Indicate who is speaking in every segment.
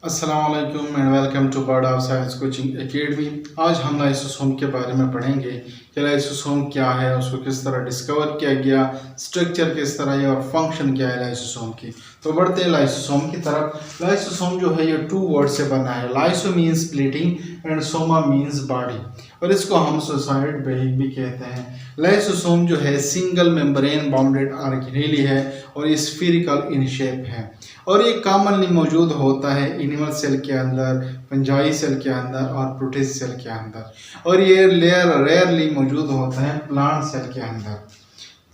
Speaker 1: अस्सलाम वालेकुम and welcome to bird of science coaching academy. आज हम लाइसोसोम के बारे में पढ़ेंगे कि लाइसोसोम क्या है, उसको किस तरह डिस्कवर किया गया, स्ट्रक्चर किस तरह है और फंक्शन क्या है लाइसोसोम की। तो बढ़ते हैं लाइसोसोम की तरफ। लाइसोसोम जो है ये 2 वर्ड से बना है। Lyso means splitting and Soma means body, और इसको हम सुसाइड भी कहते हैं। लाइसोसोम जो है सिंगल मेम्ब्रेन बाउंडेड ऑर्गेनेली है और ये स्फीरिकल इन शेप है, और ये कॉमनली मौजूद होता है एनिमल सेल के अंदर, फंजाई सेल के अंदर और प्रोटिस्ट सेल के अंदर, और ये रेयरली मौजूद होता है प्लांट सेल के अंदर।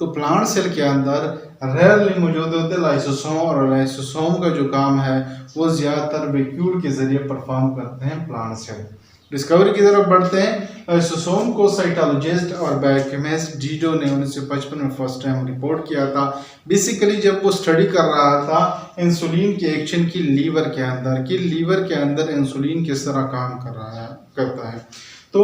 Speaker 1: तो प्लांट सेल के अंदर रेयरली मौजूद होते हैं लाइसोसोम, और लाइसोसोम का जो काम है वो ज़्यादातर वैक्यूल के जरिए परफॉर्म करते हैं प्लांट सेल। डिस्कवरी की तरफ बढ़ते हैं। लाइसोसोम को साइटोलॉजिस्ट और बायोकेमिस्ट डीडो ने 1955 में फर्स्ट टाइम रिपोर्ट किया था। बेसिकली जब वो स्टडी कर रहा था इंसुलिन के एक्शन की लीवर के अंदर, कि लीवर के अंदर इंसुलिन किस तरह काम करता है, तो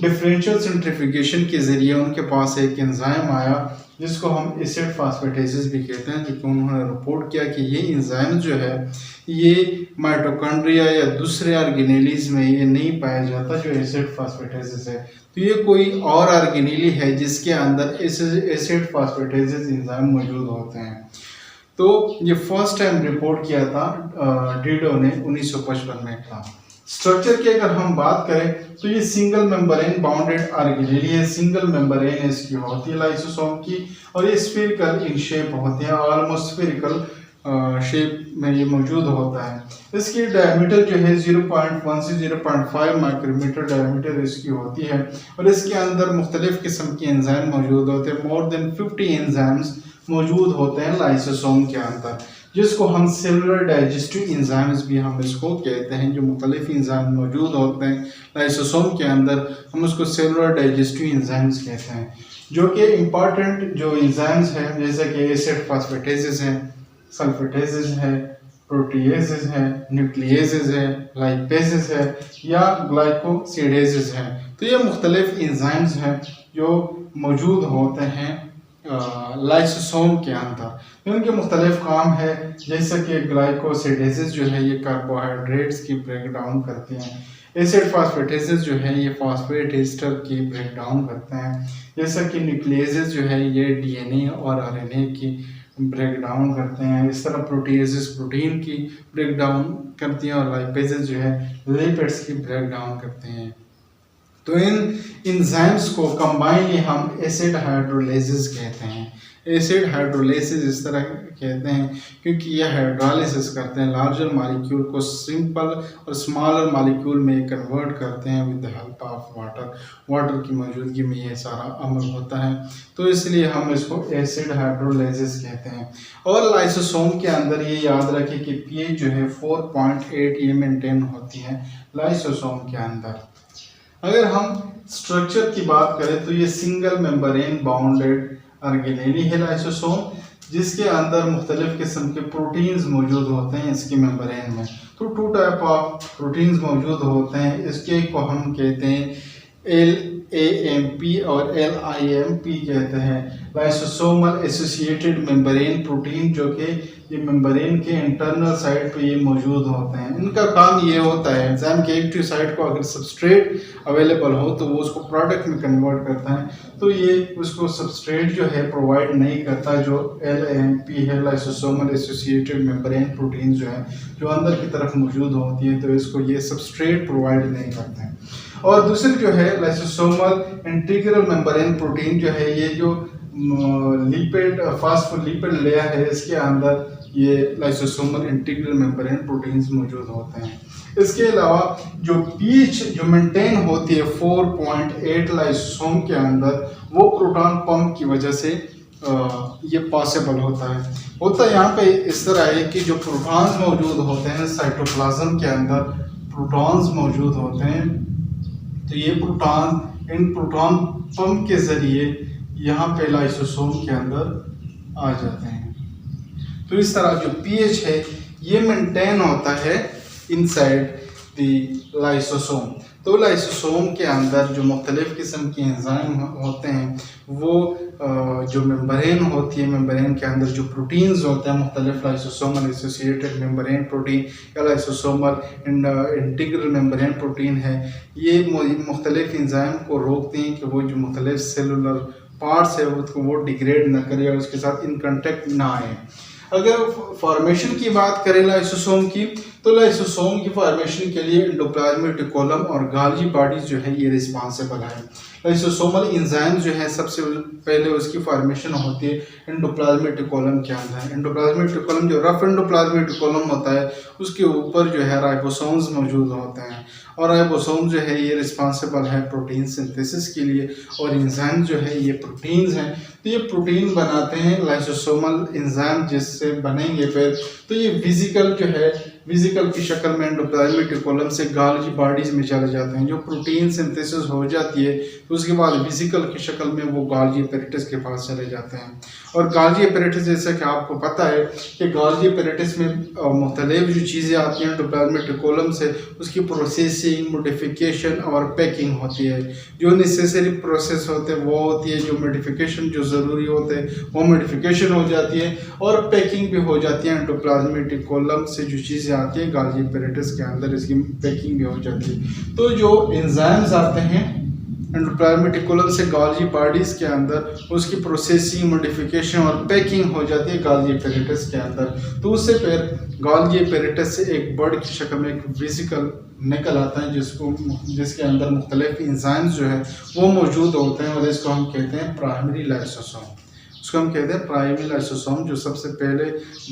Speaker 1: डिफरेंशियल सेंट्रीफ्यूगेशन के जरिए उनके पास एक एंजाइम आया जिसको हम एसिड फास्फेटेजेस भी कहते हैं, क्योंकि उन्होंने रिपोर्ट किया कि ये एंजाइम जो है ये माइटोकॉन्ड्रिया या दूसरे ऑर्गेनेलीज में ये नहीं पाया जाता जो एसिड फास्फेटेजेस है। तो ये कोई और ऑर्गेनेली है जिसके अंदर एसिड फास्फेटेजेस एंजाइम मौजूद होते हैं। तो ये फर्स्ट टाइम रिपोर्ट किया था डीडो ने 1955 में था। स्ट्रक्चर की अगर हम बात करें तो ये सिंगल मेम्ब्रेन बाउंडेड ऑर्गेनेली है। सिंगल मेम्ब्रेन इसकी होती है लाइसोसोम की, और ये स्फीरिकल इन शेप होती है, ऑलमोस्ट स्फीरिकल शेप में ये मौजूद होता है। इसकी डायमीटर जो है 0.1 से 0.5 माइक्रोमीटर डायमीटर इसकी होती है, और इसके अंदर मुख्तलिफ किस्म के एंजाइम मौजूद होते हैं। मोर देन 50 एंजाइम्स मौजूद होते हैं लाइसोसोम के अंदर, जिसको हम सेलुलर डाइजेस्टिव एंजाइम्स भी हम इसको कहते हैं। जो मुख्तलिफ एंजाइम मौजूद होते हैं लाइसोसोम के अंदर हम उसको सेलुलर डाइजेस्टिव एंजाइम्स कहते हैं, जो कि इम्पॉर्टेंट जो एंजाइम्स हैं जैसे कि एसिड फास्फेटेजेस हैं, सल्फेटेजेस है, प्रोटीएजेस है, न्यूक्लिएजेस है, लाइपेजेस है या ग्लाइकोसिडेजेस है। तो ये मुख्तलिफ एंजाइम्स हैं जो मौजूद होते हैं लाइसोसोम के अंदर। इनके मुख्तलिफ काम है, जैसे कि ग्लाइकोसिडेजेस जो है ये कार्बोहाइड्रेट्स की ब्रेक डाउन करते हैं। एसिड फास्फेटेजेस जो है ये फास्फेट एस्टर की ब्रेक डाउन करते हैं। जैसा कि न्यूक्लिएजेस जो है ये डीएनए और आरएनए की ब्रेक डाउन करते हैं। इस तरह प्रोटीएजेस प्रोटीन की ब्रेक डाउन करती हैं, और लाइपेजेस जो है लिपिड्स की ब्रेक डाउन करते हैं। तो इन एंजाइम्स को कंबाइनली हम एसिड हाइड्रोलाइसिस कहते हैं। एसिड हाइड्रोलाइसिस इस तरह कहते हैं क्योंकि यह हाइड्रोलाइसिस करते हैं, लार्जर मॉलिक्यूल को सिंपल और स्मॉलर मॉलिक्यूल में कन्वर्ट करते हैं with the help of water की मौजूदगी में ये सारा अमल होता है। तो इसलिए हम इसको एसिड हाइड्रोलाइसिस कहते हैं। और लाइसोसोम के अंदर ये याद रखें कि पीएच जो है 4.8 ये मेंटेन होती है लाइसोसोम के अंदर। अगर हम स्ट्रक्चर की बात करें तो ये सिंगल मेम्ब्रेन बाउंडेड ऑर्गेनेली है लाइसोसोम, जिसके अंदर मुख्तलिफ किस्म के प्रोटीन्स मौजूद होते हैं इसकी मेम्ब्रेन में। तो 2 टाइप ऑफ प्रोटीन्स मौजूद होते हैं। इसके को हम कहते हैं LAMP और LIMP कहते हैं, लाइसोसोमल एसोसिएटेड मेम्ब्रेन प्रोटीन, जो कि ये मेम्ब्रेन के इंटरनल साइड पे ये मौजूद होते हैं। इनका काम ये होता है एंजाइम के एक्टिव साइड को अगर सबस्ट्रेट अवेलेबल हो तो वो उसको प्रोडक्ट में कन्वर्ट करता है, तो ये उसको सबस्ट्रेट जो है प्रोवाइड नहीं करता। जो LAMP है लाइसोसोमल एसोसिएटेड मेम्ब्रेन प्रोटीन जो है जो अंदर की तरफ मौजूद होती है, तो इसको ये सबस्ट्रेट प्रोवाइड नहीं करते हैं। और दूसरी जो है लाइसोसोमल इंटीग्रल मेम्ब्रेन प्रोटीन जो है ये जो लिपिड फास्फोलिपिड लेयर है इसके अंदर ये लाइसोसोमल इंटीग्रल मेम्ब्रेन प्रोटीन्स मौजूद होते हैं। इसके अलावा जो पीएच जो मेंटेन होती है 4.8 लाइसोसोम के अंदर, वो प्रोटॉन पंप की वजह से ये पॉसिबल होता है। यहाँ पे इस तरह है कि जो प्रोटॉन्स मौजूद होते हैं साइटोप्लाज्म के अंदर, प्रोटॉन्स मौजूद होते हैं, तो ये प्रोटॉन इन प्रोटॉन पंप के जरिए यहाँ पे लाइसोसोम के अंदर आ जाते हैं। तो इस तरह जो पीएच है ये मेंटेन होता है इनसाइड दी लाइसोसोम। तो लाइसोसोम के अंदर जो मुख्तलिफ़ किस्म के एंजाइम होते हैं वो जो मेम्ब्रेन होती है, मेम्ब्रेन के अंदर जो प्रोटीन्स होते हैं मुख्तलिफ लाइसोसोमल एसोसिएटेड मेम्ब्रेन प्रोटीन या लाइसोसोमल इंटीग्रल मेम्ब्रेन प्रोटीन है, ये मुख्तलिफ एंजाइम को रोकते हैं कि वो जो मुख्तलिफ सेलुलर पार्ट्स है उसको वो डिग्रेड ना करे और उसके साथ इन कांटेक्ट ना आए। अगर फॉर्मेशन की बात करें लाइसोसोम की, तो लाइसोसोम की फॉर्मेशन के लिए एंडोप्लाज्मिक रेटिकुलम और गाल्गी बॉडीज जो है ये रिस्पॉन्सिबल है। लाइसोसोमल एंजाइम जो है सबसे पहले उसकी फॉर्मेशन होती है एंडोप्लाज्मिक रेटिकुलम के अंदर। एंडोप्लाज्मिक रेटिकुलम जो रफ एंडोप्लाज्मिक रेटिकुलम होता है उसके ऊपर जो है राइबोसोम्स मौजूद होते हैं और राइबोसोम जो है ये रिस्पॉन्सिबल है प्रोटीन सिंथेसिस के लिए और एंजाइम जो है ये प्रोटीन्स हैं। तो ये प्रोटीन बनाते हैं लाइसोसोमल एंजाइम जिससे बनेंगे फिर तो ये फिजिकल जो है फिजिकल की शक्ल में एंडोप्लाज्मिक रेटिकुलम से गाल्गी बॉडीज में चले जाते हैं। जो प्रोटीन सिंथेसिस हो जाती है तो उसके बाद फिजिकल की शक्ल में वो गाल्गी एपेरेटस के पास चले जाते हैं। और गाल्गी एपेरेटस जैसे कि आपको पता है कि गाल्गी एपेरेटस में मुख्तलिफ जो चीज़ें आती हैं एंडोप्लाज्मिक रेटिकुलम से उसकी प्रोसेसिंग, मॉडिफिकेशन और पैकिंग होती है। जो नेसेसरी प्रोसेस होते हैं वो होती है, जो मॉडिफिकेशन जो ज़रूरी होते हैं वो मॉडिफिकेशन हो जाती है और पैकिंग भी हो जाती है। एंडोप्लाज्मिक रेटिकुलम से जो चीज़ें आती है गाल्गी एपेरेटस के अंदर इसकी पैकिंग भी हो जाती है। तो जो एंजाइम्स आते हैं एंडोप्लाज्मिक रेटिकुलम से गाल्गी बॉडीज के अंदर उसकी प्रोसेसिंग, मॉडिफिकेशन और पैकिंग हो जाती है गाल्गी एपेरेटस के अंदर। तो उससे फिर गाल्गी एपेरेटस से एक बर्ड की शक्ल में एक वेसिकल निकल आता है जिसके अंदर मुख्तलिफ एंजाइम्स जो है वो मौजूद होते हैं और इसको हम कहते हैं प्राइमरी लाइसोसोम। उसको हम कहते हैं प्राइमरी लाइसोसोम। जो सबसे पहले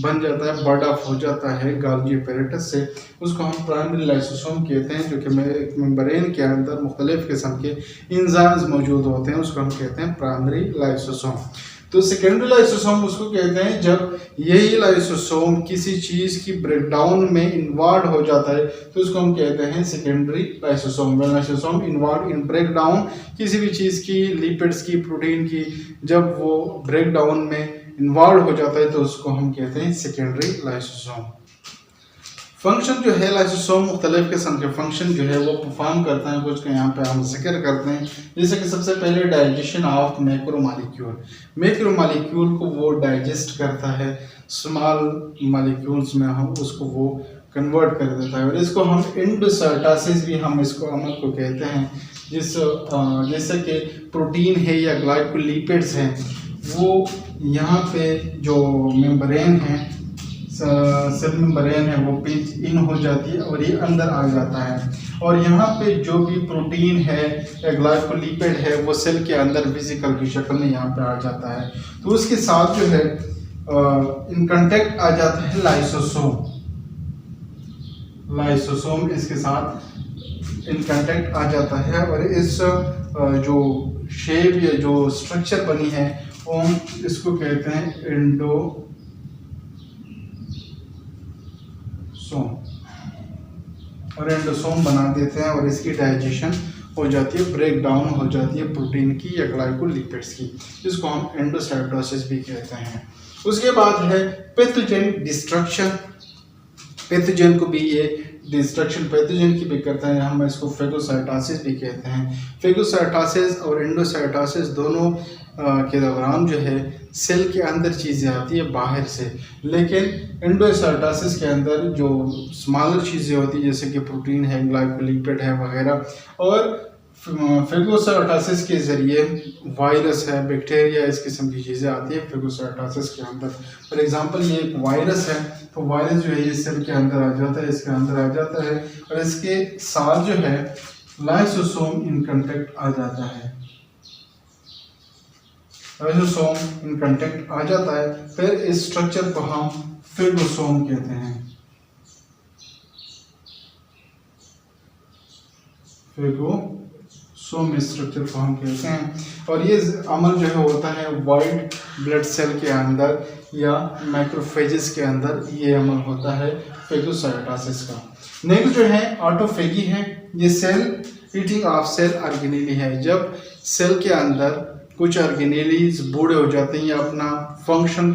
Speaker 1: बन जाता है, बर्ड ऑफ हो जाता है गाल्गी एपेरेटस से, उसको हम प्राइमरी लाइसोसोम कहते हैं। जो कि मेम्ब्रेन के अंदर मुख्तलिफ किस्म के एंजाइम्स मौजूद होते हैं, उसको हम कहते हैं प्राइमरी लाइसोसोम। तो सेकेंडरी लाइसोसोम उसको कहते हैं जब यही लाइसोसोम किसी चीज़ की ब्रेकडाउन में इन्वॉल्व हो जाता है तो उसको हम कहते हैं secondary lysosome. Lysosome involve in breakdown किसी भी चीज़ की, लिपिड्स की, प्रोटीन की, जब वो ब्रेकडाउन में इन्वॉल्व हो जाता है तो उसको हम कहते हैं सेकेंडरी लाइसोसोम। फंक्शन जो है लाइसोसोम मुख्तलिफ किस्म के फंक्शन जो है वो परफॉर्म करता है, कुछ का यहाँ पे हम जिक्र करते हैं। जैसे कि सबसे पहले डाइजेशन ऑफ मैक्रोमॉलिक्यूल। मैक्रोमॉलिक्यूल को वो डाइजेस्ट करता है, स्मॉल मॉलिक्यूल्स में हम उसको वो कन्वर्ट कर देता है और इसको हम एंडोसाइटोसिस भी हम इसको अमल को कहते हैं। जैसे कि प्रोटीन है या ग्लाइकोलिपिड्स हैं वो यहाँ पे जो मेम्ब्रेन है, सेल मेम्ब्रेन है, वो पिंच इन हो जाती है और ये अंदर आ जाता है और यहाँ पे जो भी प्रोटीन है या ग्लाइकोलिपिड है वो सेल के अंदर फिजिकल की शक्ल में यहाँ पे आ जाता है। तो उसके साथ जो है इन कांटेक्ट आ जाता है लाइसोसोम। लाइसोसोम इसके साथ इन कांटेक्ट आ जाता है और इस जो शेप या जो स्ट्रक्चर बनी है वो हम इसको कहते हैं एंडोसोम और एंडोसोम बना देते हैं और इसकी डाइजेशन हो जाती है, ब्रेक डाउन हो जाती है प्रोटीन की या ग्लाइकोलिपिड्स की, जिसको हम एंडोसाइटोसिस भी कहते हैं। उसके बाद है पैथोजन डिस्ट्रक्शन। पैथोजन को भी ये डिस्ट्रक्शन पैथोजन की भी करता है, हम इसको फेगोसाइटोसिस भी कहते हैं। फेगोसाइटोसिस और एंडोसाइटोसिस दोनों के दौरान जो है सेल के अंदर चीज़ें आती है बाहर से, लेकिन एंडोसाइटोसिस के अंदर जो स्मॉलर चीज़ें होती है जैसे कि प्रोटीन है, ग्लाइकोलिपिड है वगैरह, और फेगोसाइटोसिस के ज़रिए वायरस है, बैक्टीरिया, इस किस्म की चीज़ें आती है फेगोसाइटोसिस के अंदर। फॉर एग्जांपल ये एक वायरस है तो वायरस जो है ये सेल के अंदर आ जाता है, इसके अंदर आ जाता है और इसके साथ जो है लाइसोसोम इन कांटेक्ट आ जाता है। लाइसोसोम इन कांटेक्ट आ जाता है, फिर इस स्ट्रक्चर को हम फेगोसोम कहते हैं। फेगोसोम स्ट्रक्चर को हम कहते हैं और ये अमल जो है होता है वाइट ब्लड सेल के अंदर या मैक्रोफेजेस के अंदर, ये अमल होता है फेगोसाइटोसिस का। नेक्स्ट जो है ऑटोफेगी है, ये cell eating of cell organelle है। जब सेल के अंदर कुछ ऑर्गेनेलीज बूढ़े हो जाते हैं या अपना फंक्शन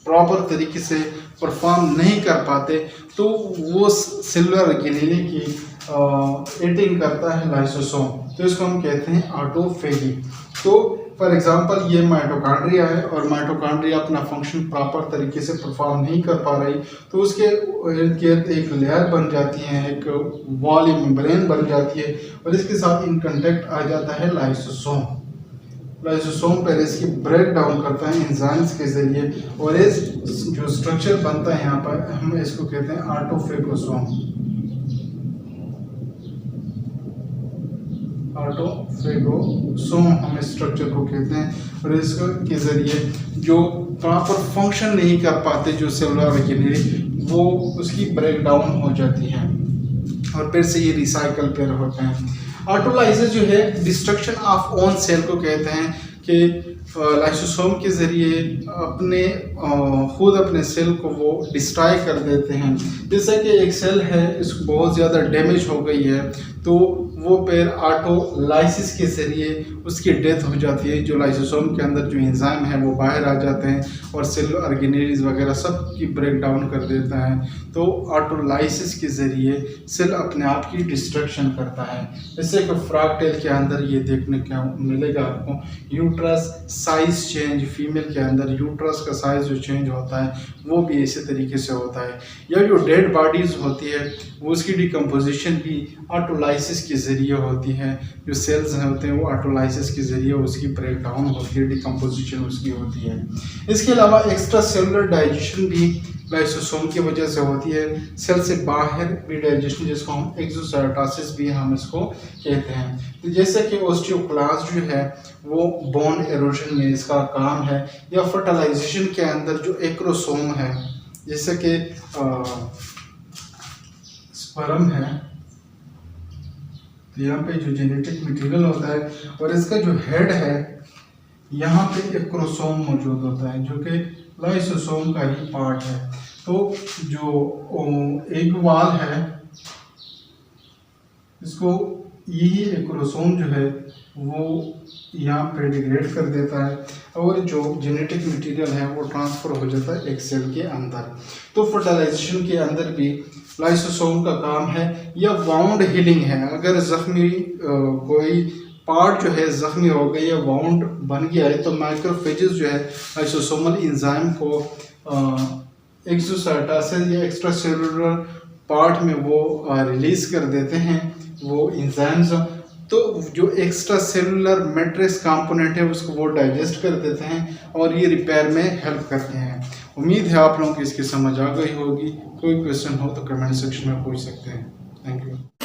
Speaker 1: प्रॉपर तरीके से परफॉर्म नहीं कर पाते तो वो सेलुलर ऑर्गेनेली की ईटिंग करता है लाइसोसोम, तो इसको हम कहते हैं ऑटोफेगी। तो फॉर एग्जांपल ये माइटोकॉन्ड्रिया है और माइटोकॉन्ड्रिया अपना फंक्शन प्रॉपर तरीके से परफॉर्म नहीं कर पा रही, तो उसके इर्द गिर्द एक लेयर बन जाती है, एक वॉल या मेम्ब्रेन बन जाती है और इसके साथ इन कांटेक्ट आ जाता है लाइसोसोम। लाइसोसोम पहले इसकी ब्रेक डाउन करता है एंजाइम्स के जरिए और इस जो स्ट्रक्चर बनता है यहाँ पर हम इसको कहते हैं ऑटोफेगोसोम। ऑटोफेगोसोम हम इस स्ट्रक्चर को कहते हैं और इसके जरिए जो प्रॉपर फंक्शन नहीं कर पाते जो सेलुलर ऑर्गेनेली, वो उसकी ब्रेक डाउन हो जाती है और फिर से ये रिसाइकल पे होते हैं। ऑटोलाइसिस जो है डिस्ट्रक्शन ऑफ ओन सेल को कहते हैं कि लाइसोसोम के ज़रिए अपने खुद अपने सेल को वो डिस्ट्रॉय कर देते हैं। जैसे कि एक सेल है, इसको बहुत ज़्यादा डैमेज हो गई है, तो वो फिर ऑटोलाइसिस के ज़रिए उसकी डेथ हो जाती है। जो लाइसोसोम के अंदर जो एंजाइम है वो बाहर आ जाते हैं और सेल ऑर्गेनेलीज वगैरह सब की ब्रेक डाउन कर देता है। तो ऑटोलाइसिस के ज़रिए सेल अपने आप की डिस्ट्रक्शन करता है। जैसे कि फ्रॉग टेल के अंदर ये देखने को मिलेगा आपको, यूट्रस साइज चेंज, फीमेल के अंदर यूट्रस का साइज जो चेंज होता है वो भी इसी तरीके से होता है। या जो डेड बॉडीज़ होती है वो उसकी डिकम्पोजिशन भी ऑटोलाइसिस के ज़रिए होती है। जो सेल्स होते हैं वो ऑटोलाइसिस के ज़रिए उसकी ब्रेक डाउन होती है, डिकम्पोजिशन उसकी होती है। इसके अलावा एक्स्ट्रा सेलुलर डाइजेशन भी लाइसोसोम की वजह से होती है। सेल से बाहर भी डाइजेशन, जिसको हम एक्सोसाइटोसिस भी हम इसको कहते हैं। तो जैसे कि ओस्टियोक्लास्ट जो है वो बोन एरोजन में इसका काम है, या फर्टिलाइजेशन के अंदर जो एक्रोसोम है, जैसे कि स्पर्म है, तो यहाँ पे जो जेनेटिक मटेरियल होता है और इसका जो हेड है यहाँ पे एक्रोसोम मौजूद होता है जो कि लाइसोसोम का ही पार्ट है। तो जो एग वॉल है इसको यही एक्रोसोम जो है वो यहाँ पे डिग्रेड कर देता है और जो जेनेटिक मटेरियल है वो ट्रांसफ़र हो जाता है एक सेल के अंदर। तो फर्टिलाइजेशन के अंदर भी लाइसोसोम का काम है। या वाउंड हीलिंग है, अगर ज़ख्मी कोई पार्ट जो है ज़ख्मी हो गई या वाउंड बन गया है तो माइक्रोफेजेस जो है लाइसोसोमल एंजाइम को एक्सोसाइटोसिस या एक्स्ट्रा सेलुलर पार्ट में वो रिलीज़ कर देते हैं वो एंजाइम्स। तो जो एक्स्ट्रा सेलुलर मैट्रिक्स कंपोनेंट है उसको वो डाइजेस्ट कर देते हैं और ये रिपेयर में हेल्प करते हैं। उम्मीद है आप लोगों को इसकी समझ आ गई होगी। कोई क्वेश्चन हो तो कमेंट सेक्शन में पूछ सकते हैं। Thank you.